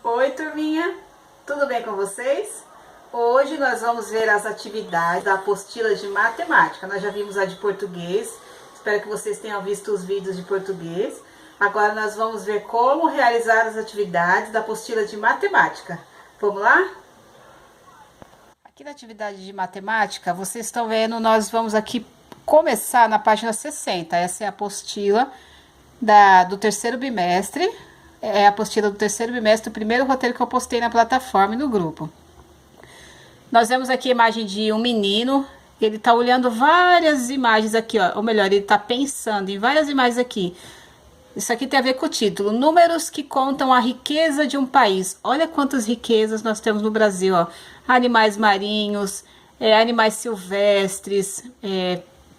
Oi, turminha, tudo bem com vocês? Hoje nós vamos ver as atividades da apostila de matemática. Nós já vimos a de português, espero que vocês tenham visto os vídeos de português. Agora nós vamos ver como realizar as atividades da apostila de matemática. Vamos lá? Aqui na atividade de matemática, vocês estão vendo, nós vamos aqui começar na página 60. Essa é a apostila do terceiro bimestre. É a apostila do terceiro bimestre, o primeiro roteiro que eu postei na plataforma e no grupo. Nós vemos aqui a imagem de um menino, ele tá olhando várias imagens aqui, ó, ou melhor, ele tá pensando em várias imagens aqui. Isso aqui tem a ver com o título, números que contam a riqueza de um país. Olha quantas riquezas nós temos no Brasil, ó. Animais marinhos, animais silvestres,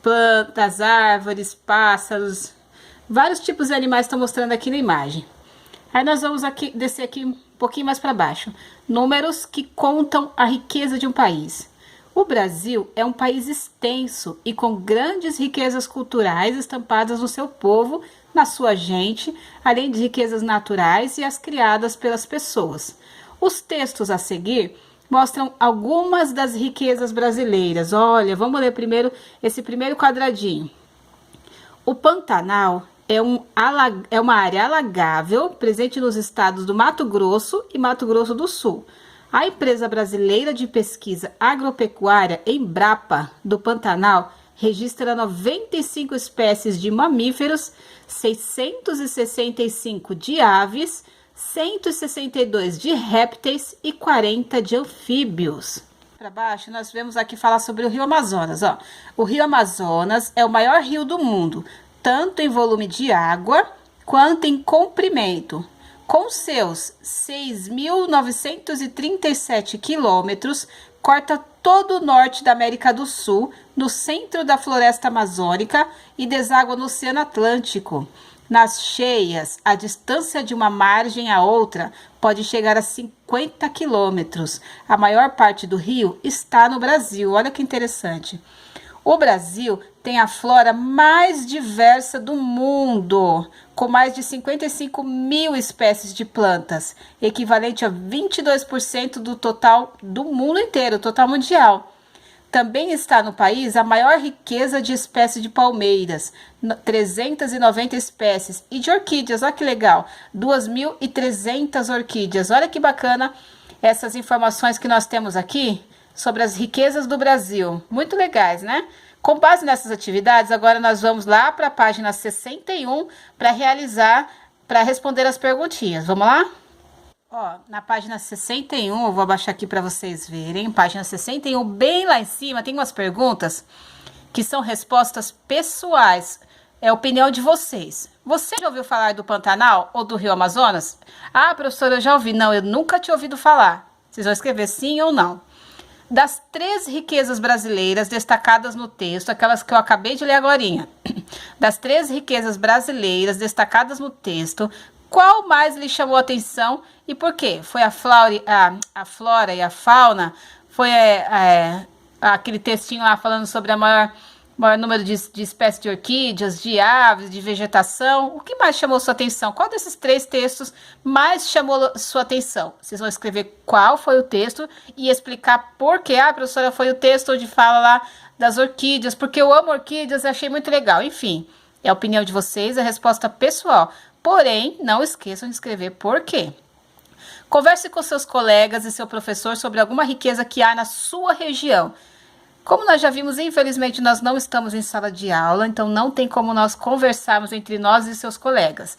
plantas, árvores, pássaros, vários tipos de animais estão mostrando aqui na imagem. Aí nós vamos aqui descer aqui um pouquinho mais para baixo. Números que contam a riqueza de um país. O Brasil é um país extenso e com grandes riquezas culturais estampadas no seu povo, na sua gente, além de riquezas naturais e as criadas pelas pessoas. Os textos a seguir mostram algumas das riquezas brasileiras. Olha, vamos ler primeiro esse primeiro quadradinho. O Pantanal é uma área alagável presente nos estados do Mato Grosso e Mato Grosso do Sul. A empresa brasileira de pesquisa agropecuária Embrapa do Pantanal registra 95 espécies de mamíferos, 665 de aves, 162 de répteis e 40 de anfíbios. Para baixo nós vemos aqui falar sobre o Rio Amazonas. Ó. O Rio Amazonas é o maior rio do mundo, tanto em volume de água quanto em comprimento. Com seus 6.937 quilômetros, corta todo o norte da América do Sul, no centro da floresta amazônica e deságua no Oceano Atlântico. Nas cheias, a distância de uma margem à outra pode chegar a 50 quilômetros. A maior parte do rio está no Brasil. Olha que interessante. O Brasil tem a flora mais diversa do mundo, com mais de 55 mil espécies de plantas, equivalente a 22% do total do mundo inteiro, total mundial. Também está no país a maior riqueza de espécies de palmeiras, 390 espécies, e de orquídeas, olha que legal, 2.300 orquídeas. Olha que bacana essas informações que nós temos aqui sobre as riquezas do Brasil. Muito legais, né? Com base nessas atividades, agora nós vamos lá para a página 61 para responder as perguntinhas. Vamos lá? Ó, na página 61, eu vou abaixar aqui para vocês verem. Página 61, bem lá em cima, tem umas perguntas que são respostas pessoais. É a opinião de vocês. Você já ouviu falar do Pantanal ou do Rio Amazonas? Ah, professora, eu já ouvi. Não, eu nunca tinha ouvido falar. Vocês vão escrever sim ou não. Das 3 riquezas brasileiras destacadas no texto, aquelas que eu acabei de ler agorinha, das 3 riquezas brasileiras destacadas no texto, qual mais lhe chamou a atenção e por quê? Foi a flora e a fauna? Foi aquele textinho lá falando sobre a maior número de espécies de orquídeas, de aves, de vegetação? O que mais chamou sua atenção? Qual desses 3 textos mais chamou sua atenção? Vocês vão escrever qual foi o texto e explicar por quê. Ah, professora, foi o texto onde fala lá das orquídeas, porque eu amo orquídeas e achei muito legal. Enfim, é a opinião de vocês, a resposta pessoal. Porém, não esqueçam de escrever por quê. Converse com seus colegas e seu professor sobre alguma riqueza que há na sua região. Como nós já vimos, infelizmente, nós não estamos em sala de aula, então não tem como nós conversarmos entre nós e seus colegas.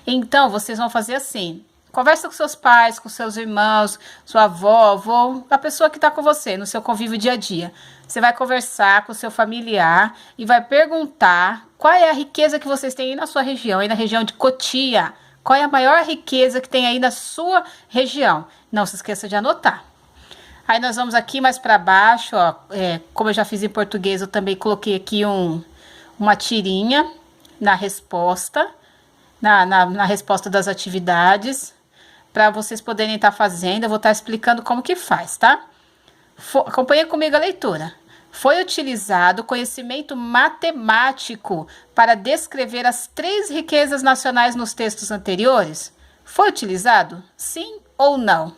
Então, vocês vão fazer assim. Conversa com seus pais, com seus irmãos, sua avó, avô, a pessoa que está com você no seu convívio dia a dia. Você vai conversar com o seu familiar e vai perguntar qual é a riqueza que vocês têm aí na sua região, aí na região de Cotia. Qual é a maior riqueza que tem aí na sua região? Não se esqueça de anotar. Aí nós vamos aqui mais para baixo, ó, como eu já fiz em português, eu também coloquei aqui uma tirinha na resposta, na resposta das atividades, para vocês poderem estar fazendo. Eu vou estar explicando como que faz, tá? Acompanha comigo a leitura. Foi utilizado conhecimento matemático para descrever as 3 riquezas nacionais nos textos anteriores? foi utilizado? Sim ou não?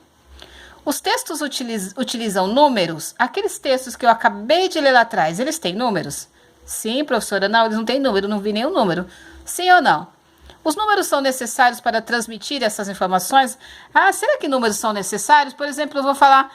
Os textos utilizam números? Aqueles textos que eu acabei de ler lá atrás, eles têm números? Sim, professora, não, eles não têm número, não vi nenhum número. Sim ou não? Os números são necessários para transmitir essas informações? Ah, será que números são necessários? Por exemplo, eu vou falar,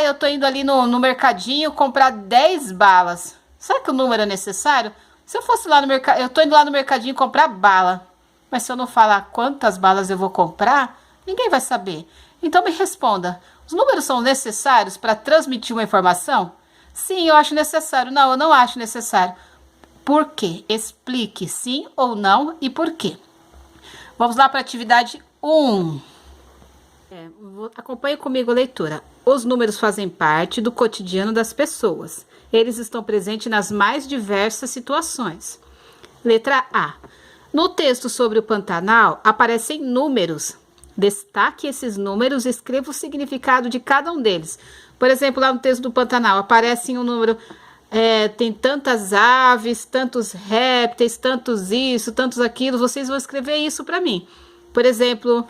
eu tô indo ali no mercadinho comprar 10 balas. Será que o número é necessário? Se eu fosse lá no mercado, eu tô indo lá no mercadinho comprar bala. Mas se eu não falar quantas balas eu vou comprar, ninguém vai saber. Então me responda, os números são necessários para transmitir uma informação? Sim, eu acho necessário. Não, eu não acho necessário. Por quê? Explique sim ou não e por quê. Vamos lá para a atividade 1. Acompanhe comigo a leitura. Os números fazem parte do cotidiano das pessoas. Eles estão presentes nas mais diversas situações. Letra A. No texto sobre o Pantanal, aparecem números. Destaque esses números e escreva o significado de cada um deles. Por exemplo, lá no texto do Pantanal, aparece um número... tem tantas aves, tantos répteis, tantos isso, tantos aquilo. Vocês vão escrever isso para mim. Por exemplo,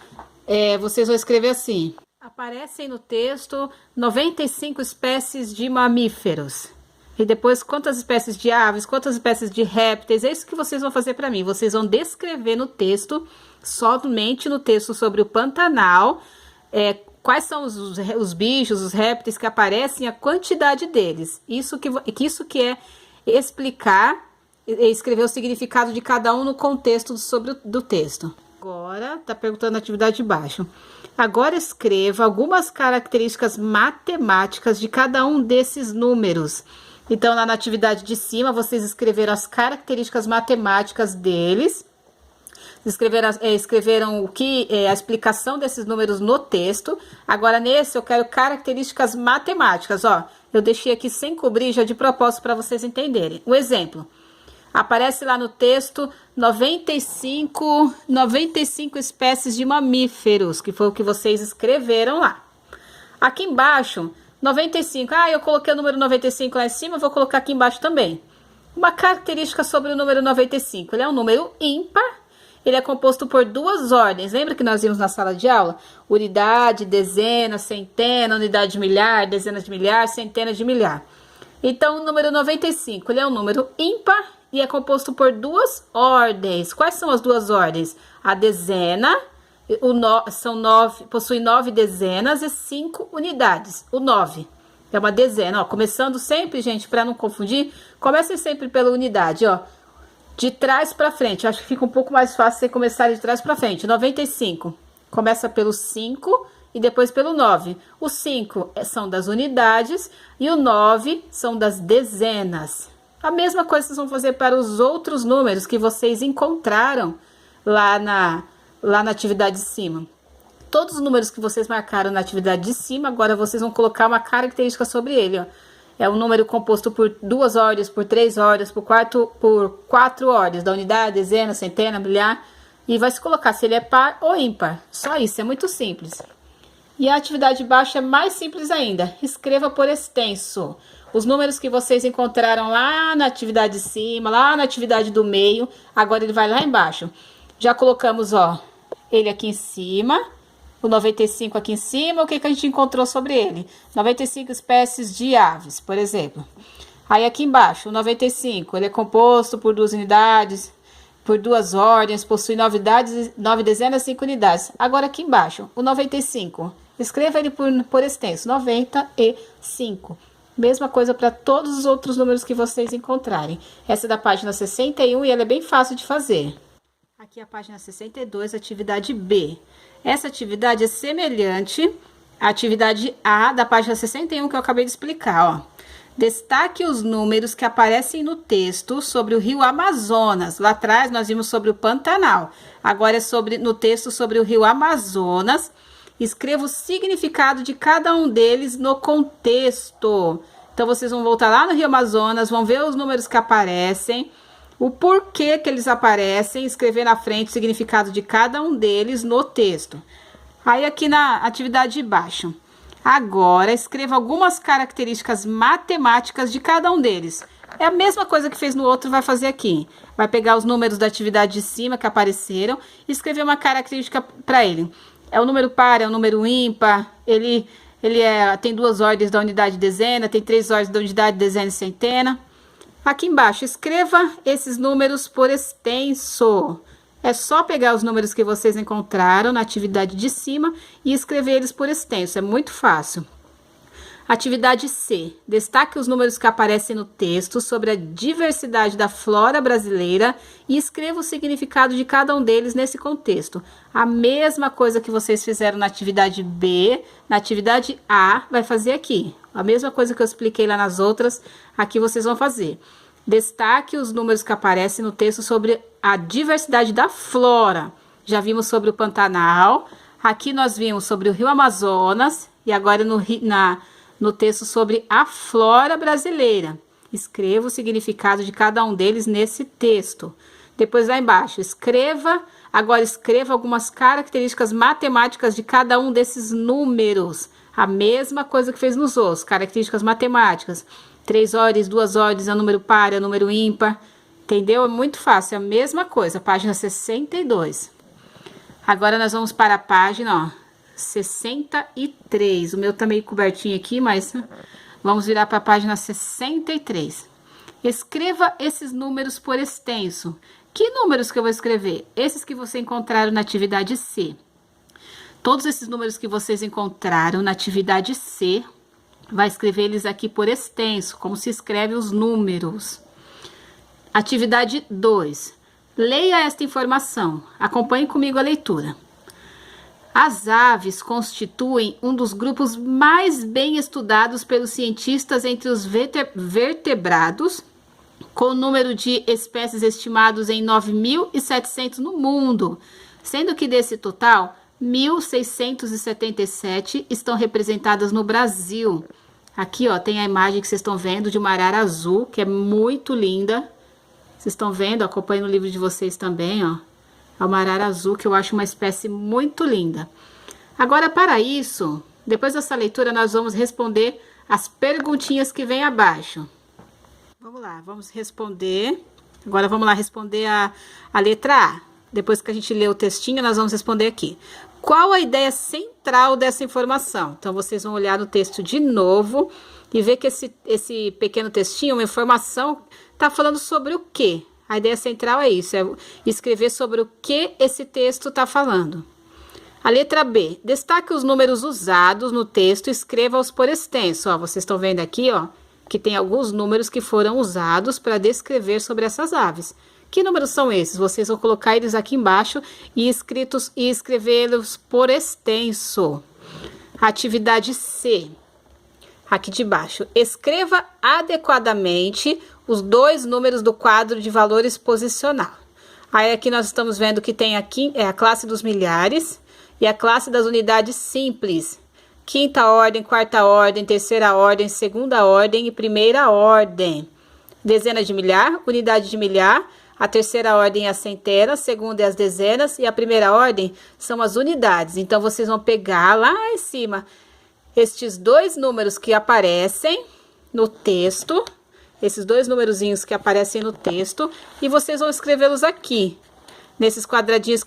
vocês vão escrever assim. Aparecem no texto 95 espécies de mamíferos. E depois, quantas espécies de aves, quantas espécies de répteis. É isso que vocês vão fazer para mim. Vocês vão descrever no texto, somente no texto sobre o Pantanal, quais são os bichos, os répteis que aparecem, a quantidade deles. Isso que é explicar e escrever o significado de cada um no contexto do texto. Agora, tá perguntando a atividade de baixo. Agora escreva algumas características matemáticas de cada um desses números. Então, lá na atividade de cima, vocês escreveram as características matemáticas deles. Escreveram a explicação desses números no texto. Agora, nesse, eu quero características matemáticas. Ó, eu deixei aqui sem cobrir já de propósito para vocês entenderem. Um exemplo. Aparece lá no texto 95 espécies de mamíferos, que foi o que vocês escreveram lá. Aqui embaixo, 95. Eu coloquei o número 95 lá em cima, vou colocar aqui embaixo também. Uma característica sobre o número 95. Ele é um número ímpar. Ele é composto por duas ordens. Lembra que nós vimos na sala de aula? Unidade, dezena, centena, unidade de milhar, dezena de milhar, centena de milhar. Então, o número 95, ele é um número ímpar e é composto por duas ordens. Quais são as duas ordens? A dezena, possui 9 dezenas e 5 unidades. O 9 é uma dezena, ó. Começando sempre, gente, para não confundir, comecem sempre pela unidade, ó. De trás para frente, acho que fica um pouco mais fácil você começar de trás para frente. 95, começa pelo 5 e depois pelo 9. O 5 são das unidades e o 9 são das dezenas. A mesma coisa vocês vão fazer para os outros números que vocês encontraram lá na atividade de cima. Todos os números que vocês marcaram na atividade de cima, agora vocês vão colocar uma característica sobre ele, ó. É um número composto por 2 ordens, por 3 ordens, por 4 ordens, da unidade, dezena, centena, milhar. E vai se colocar se ele é par ou ímpar. Só isso, é muito simples. E a atividade de baixo é mais simples ainda. Escreva por extenso. Os números que vocês encontraram lá na atividade de cima, lá na atividade do meio, agora ele vai lá embaixo. Já colocamos, ó, ele aqui em cima. O 95 aqui em cima, o que a gente encontrou sobre ele? 95 espécies de aves, por exemplo. Aí aqui embaixo, o 95, ele é composto por 2 unidades, por 2 ordens, possui 9 dezenas e 5 unidades. Agora aqui embaixo, o 95, escreva ele por extenso, 95. Mesma coisa para todos os outros números que vocês encontrarem. Essa é da página 61 e ela é bem fácil de fazer. Aqui a página 62, atividade B. Essa atividade é semelhante à atividade A da página 61 que eu acabei de explicar, ó. Destaque os números que aparecem no texto sobre o rio Amazonas. Lá atrás nós vimos sobre o Pantanal. Agora é no texto sobre o rio Amazonas. Escreva o significado de cada um deles no contexto. Então vocês vão voltar lá no rio Amazonas, vão ver os números que aparecem, o porquê que eles aparecem, escrever na frente o significado de cada um deles no texto. Aí aqui na atividade de baixo. Agora, escreva algumas características matemáticas de cada um deles. É a mesma coisa que fez no outro, vai fazer aqui. Vai pegar os números da atividade de cima que apareceram e escrever uma característica para ele. É um número par, é um número ímpar, ele tem 2 ordens da unidade dezena, tem 3 ordens da unidade dezena e centena. Aqui embaixo, escreva esses números por extenso. É só pegar os números que vocês encontraram na atividade de cima e escrever eles por extenso, é muito fácil. Atividade C. Destaque os números que aparecem no texto sobre a diversidade da flora brasileira e escreva o significado de cada um deles nesse contexto. A mesma coisa que vocês fizeram na atividade B, na atividade A, vai fazer aqui. A mesma coisa que eu expliquei lá nas outras, aqui vocês vão fazer. Destaque os números que aparecem no texto sobre a diversidade da flora. Já vimos sobre o Pantanal, aqui nós vimos sobre o Rio Amazonas e agora no texto sobre a flora brasileira. Escreva o significado de cada um deles nesse texto. Depois lá embaixo, escreva algumas características matemáticas de cada um desses números. A mesma coisa que fez nos outros, características matemáticas. 3 ordens, 2 ordens, é número par, é número ímpar. Entendeu? É muito fácil, é a mesma coisa, página 62. Agora nós vamos para a página, 63. O meu tá meio cobertinho aqui, mas vamos virar para a página 63. Escreva esses números por extenso. Que números que eu vou escrever? Esses que você encontraram na atividade C. Todos esses números que vocês encontraram na atividade C, vai escrever eles aqui por extenso, como se escreve os números. Atividade 2. Leia esta informação. Acompanhe comigo a leitura. As aves constituem um dos grupos mais bem estudados pelos cientistas entre os vertebrados, com o número de espécies estimados em 9.700 no mundo, sendo que desse total, 1.677 estão representadas no Brasil. Aqui, ó, tem a imagem que vocês estão vendo de uma arara azul, que é muito linda. Vocês estão vendo? Acompanhe no livro de vocês também, ó. É uma arara azul, que eu acho uma espécie muito linda. Agora, para isso, depois dessa leitura, nós vamos responder as perguntinhas que vem abaixo. Vamos lá, vamos responder. Agora, vamos lá responder a letra A. Depois que a gente lê o textinho, nós vamos responder aqui. Qual a ideia central dessa informação? Então, vocês vão olhar no texto de novo e ver que esse pequeno textinho, uma informação, está falando sobre o quê? A ideia central é isso, é escrever sobre o que esse texto está falando. A letra B, destaque os números usados no texto e escreva-os por extenso. Ó, vocês estão vendo aqui, ó, que tem alguns números que foram usados para descrever sobre essas aves. Que números são esses? Vocês vão colocar eles aqui embaixo e escrevê-los por extenso. Atividade C, aqui de baixo. Escreva adequadamente os 2 números do quadro de valores posicional. Aí aqui nós estamos vendo que tem aqui a classe dos milhares e a classe das unidades simples. Quinta ordem, quarta ordem, terceira ordem, segunda ordem e primeira ordem. Dezena de milhar, unidade de milhar, a terceira ordem é a centena, a segunda é as dezenas e a primeira ordem são as unidades. Então, vocês vão pegar lá em cima estes 2 números que aparecem no texto, esses 2 numerozinhos que aparecem no texto, e vocês vão escrevê-los aqui, nesses quadradinhos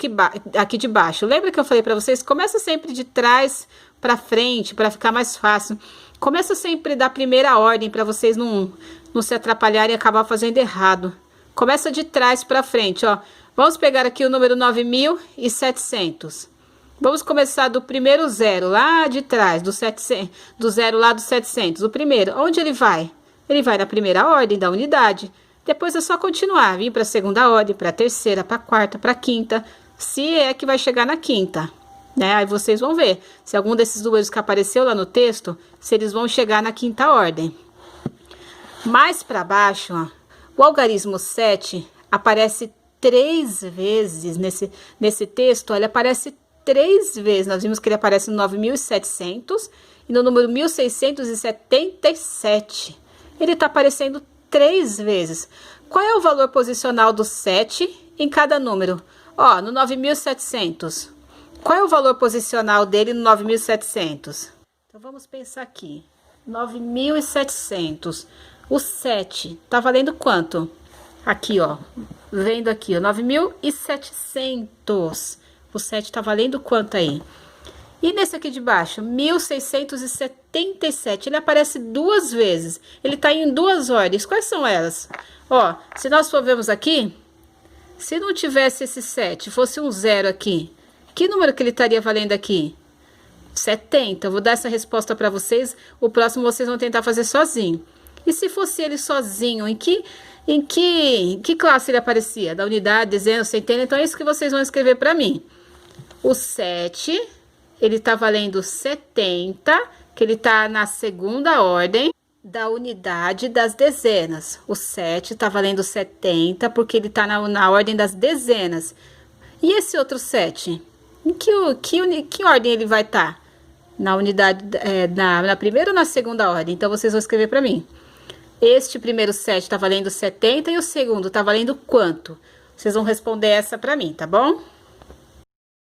aqui de baixo. Lembra que eu falei para vocês? Começa sempre de trás para frente, para ficar mais fácil. Começa sempre da primeira ordem, para vocês não se atrapalharem e acabar fazendo errado. Começa de trás para frente, ó. Vamos pegar aqui o número 9.700. Vamos começar do primeiro zero, lá de trás, do zero lá do 700. O primeiro, onde ele vai? Ele vai na primeira ordem da unidade. Depois é só continuar, vir para a segunda ordem, para a terceira, para a quarta, para a quinta, se é que vai chegar na quinta, né? Aí vocês vão ver se algum desses números que apareceu lá no texto, se eles vão chegar na quinta ordem. Mais para baixo, ó, o algarismo 7 aparece 3 vezes nesse texto, ele aparece 3 vezes. Nós vimos que ele aparece no 9.700 e no número 1.677. Ele está aparecendo 3 vezes. Qual é o valor posicional do 7 em cada número? Ó, no 9.700. Qual é o valor posicional dele no 9.700? Então, vamos pensar aqui. 9.700. O 7 tá valendo quanto? Aqui, ó. Vendo aqui, ó, 9.700. O 7 tá valendo quanto aí? E nesse aqui de baixo, 1.677. Ele aparece duas vezes. Ele tá em duas ordens. Quais são elas? Ó, se nós for vermos aqui, se não tivesse esse 7, fosse um 0 aqui, que número que ele estaria valendo aqui? 70. Eu vou dar essa resposta para vocês. O próximo vocês vão tentar fazer sozinho. E se fosse ele sozinho, em que classe ele aparecia? Da unidade, dezena, centena? Então é isso que vocês vão escrever para mim. O 7, ele tá valendo 70, que ele tá na segunda ordem da unidade das dezenas. O 7 tá valendo 70, porque ele tá na ordem das dezenas. E esse outro 7? Em que ordem ele vai estar? Na unidade, na primeira ou na segunda ordem? Então, vocês vão escrever para mim. Este primeiro 7 tá valendo 70 e o segundo tá valendo quanto? Vocês vão responder essa para mim, tá bom?